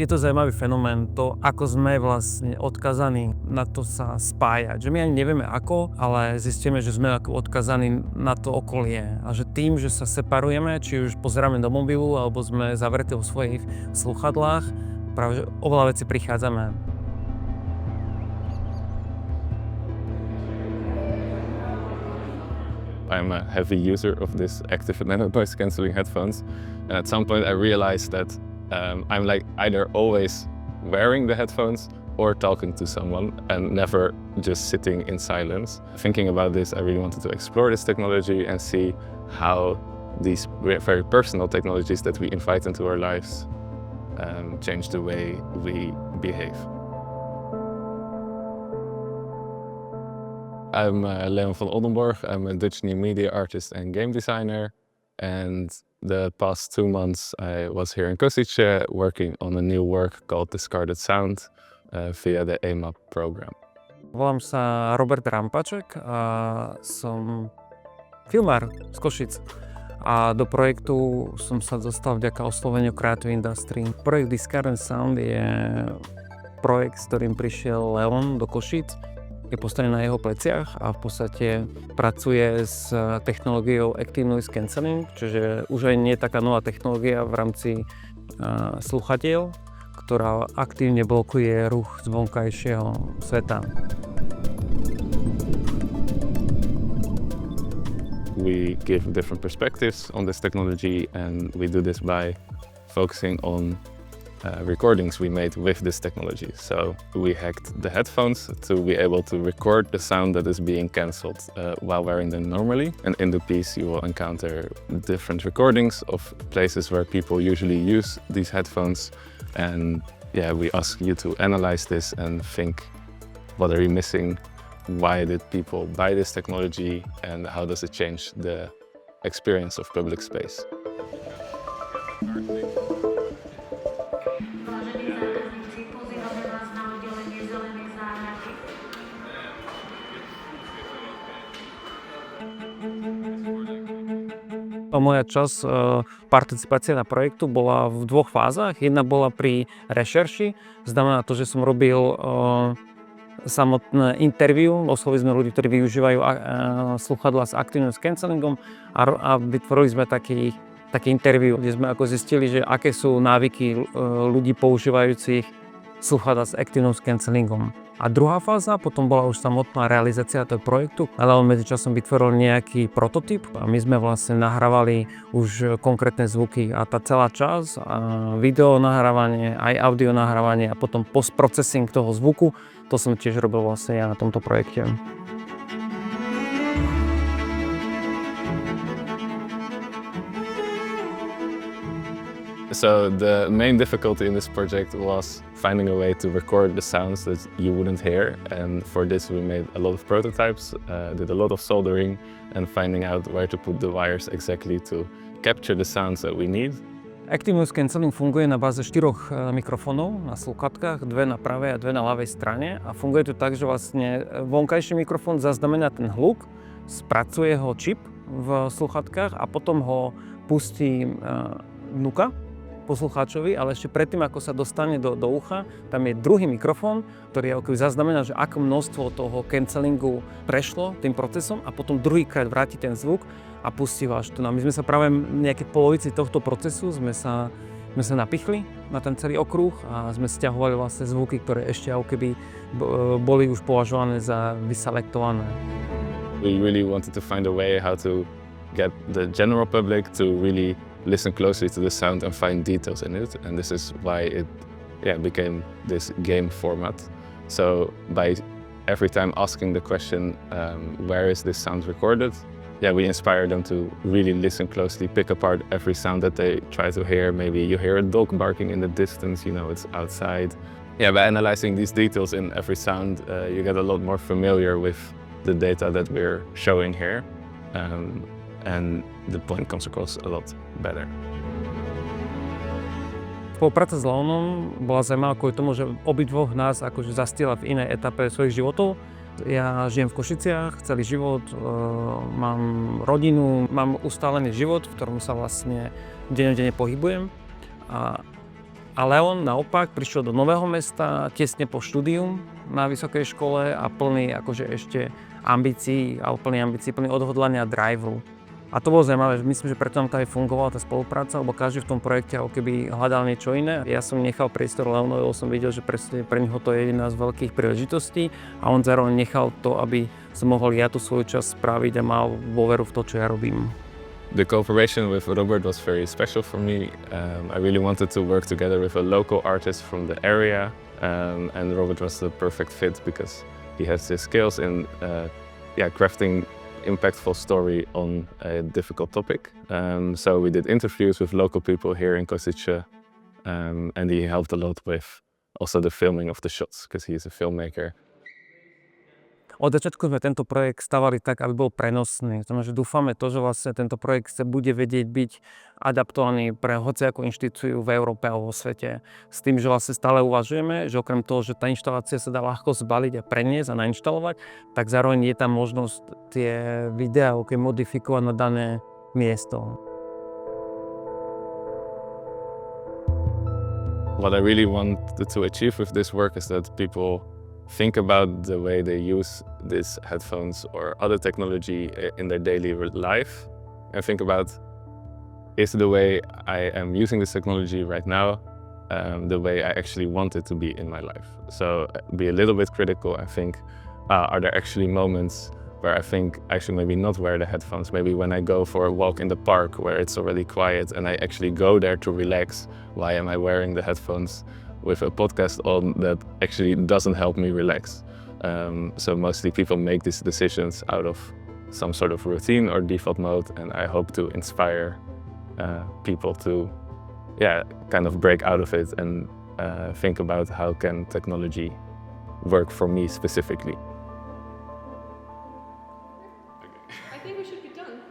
Je to zaujímavý fenomén, to ako sme vlastne odkazaní na to sa spájať. Že my ani nevieme ako, ale zistíme, že sme ako odkazaní na to okolie. A že tým, že sa separujeme, či už pozeráme do mobilu, alebo sme zavretí vo svojich slúchadlách, práve že oveľa veci prichádzame. I'm a heavy user of this active and noise cancelling headphones, and at some point I realized that I'm like either always wearing the headphones or talking to someone and never just sitting in silence. Thinking about this, I really wanted to explore this technology and see how these very personal technologies that we invite into our lives change the way we behave. I'm Leon van Oldenborgh. I'm a Dutch new media artist and game designer. And the past 2 months I was here in Košice working on a new work called Discarded Sound via the AMAP program. Volám sa Róbert Rampáček a som filmár z Košic. A do projektu som sa dostal vďaka osloveniu Creative Industry. Projekt Discarded Sound je projekt, s ktorým prišiel Leon do Košic. Je postavený na jeho pleciach a v podstate pracuje s technológiou Active Noise Cancelling, čiže už aj nie je taká nová technológia v rámci slúchadiel, ktorá aktívne blokuje ruch z vonkajšieho sveta. We give different perspectives on this technology, and we do this by focusing on recordings we made with this technology. So we hacked the headphones to be able to record the sound that is being cancelled while wearing them normally. And in the piece you will encounter different recordings of places where people usually use these headphones. And yeah, we ask you to analyze this and think, what are you missing? Why did people buy this technology? And how does it change the experience of public space? Moja časť participácie na projektu bola v 2 fázach. Jedna bola pri rešerši, znamená to, že som robil samotné interview. Oslovili sme ľudí, ktorí využívajú slúchadlá s active noise cancellingom a vytvorili sme také interview, kde sme ako zistili, že aké sú návyky ľudí používajúcich slúchadlá s active noise cancellingom. A druhá fáza potom bola už samotná realizácia toho projektu, ale on medzičasom vytvoril nejaký prototyp a my sme vlastne nahrávali už konkrétne zvuky a tá celá časť, video nahrávanie, aj audio nahrávanie a potom post-processing toho zvuku, to som tiež robil vlastne ja na tomto projekte. So the main difficulty in this project was finding a way to record the sounds that you wouldn't hear, and for this we made a lot of prototypes, did a lot of soldering and finding out where to put the wires exactly to capture the sounds that we need. Active Noise Cancelling funguje na báze 4 mikrofónov na slúchadkách, 2 na pravej a 2 na ľavej strane a funguje to tak, že vlastne vonkajší mikrofón zaznamená ten hluk, spracuje ho čip v slúchadkách a potom ho pustí vnuka poslucháčovi, ale ešte predtým, ako sa dostane do ucha, tam je druhý mikrofón, ktorý ako zaznamená, že aké množstvo toho cancellingu prešlo tým procesom a potom druhýkrát vráti ten zvuk a pustí ho až tu. No my sme sa práve nejaké polovici tohto procesu sme sa napichli na ten celý okruh a sme stiahovali vlastne zvuky, ktoré ešte ako keby boli už považované za vyselektované. We really wanted to find a way how to get the general public to really listen closely to the sound and find details in it, and this is why it became this game format. So by every time asking the question, where is this sound recorded, we inspire them to really listen closely, pick apart every sound that they try to hear. Maybe you hear a dog barking in the distance, you know it's outside. By analyzing these details in every sound, you get a lot more familiar with the data that we're showing here. And the point comes across a lot better. Spolupráca s Leonom bola zaujímavá kvôli tomu, že obidvoch nás akože zastiela v inej etape svojich životov. Ja žijem v Košiciach celý život, mám rodinu, mám ustálený život, v ktorom sa vlastne dennodenne pohybujem. A A Leon naopak prišiel do nového mesta tesne po štúdium na vysokej škole a plný akože ešte ambícií, plný odhodlania a driveu. A to bolo zaujímavé, že myslím, že preto nám to aj fungovala tá spolupráca, lebo každý v tom projekte ako keby hľadal niečo iné. Ja som nechal priestor Leonovi, lebo som videl, že presne pre neho to je jedna z veľkých príležitostí a on zároveň nechal to, aby som mohol ja tú svoju časť spraviť a mal dôveru v to, čo ja robím. The cooperation with Róbert was very special for me. I really wanted to work together with a local artist from the area, and Róbert was the perfect fit because he has the skills in crafting impactful story on a difficult topic. So we did interviews with local people here in Košice, and he helped a lot with also the filming of the shots because he is a filmmaker. Od začiatku sme tento projekt stavali tak, aby bol prenosný. Znamená, že dúfame to, že vlastne tento projekt sa bude vedieť byť adaptovaný pre hociakú inštitúciu v Európe alebo vo svete. S tým, že vlastne stále uvažujeme, že okrem toho, že tá inštalácia sa dá ľahko zbaliť a preniesť a nainštalovať, tak zároveň je tam možnosť tie videá modifikovať na dané miesto. What I really wanted to achieve with this work is that people think about the way they use these headphones or other technology in their daily life and think about, is the way I am using this technology right now the way I actually want it to be in my life. So be a little bit critical and think, are there actually moments where I think I should maybe not wear the headphones? Maybe when I go for a walk in the park where it's already quiet and I actually go there to relax, why am I wearing the headphones with a podcast on that actually doesn't help me relax? So mostly people make these decisions out of some sort of routine or default mode, and I hope to inspire people to kind of break out of it and think about how can technology work for me specifically. I think we should be done.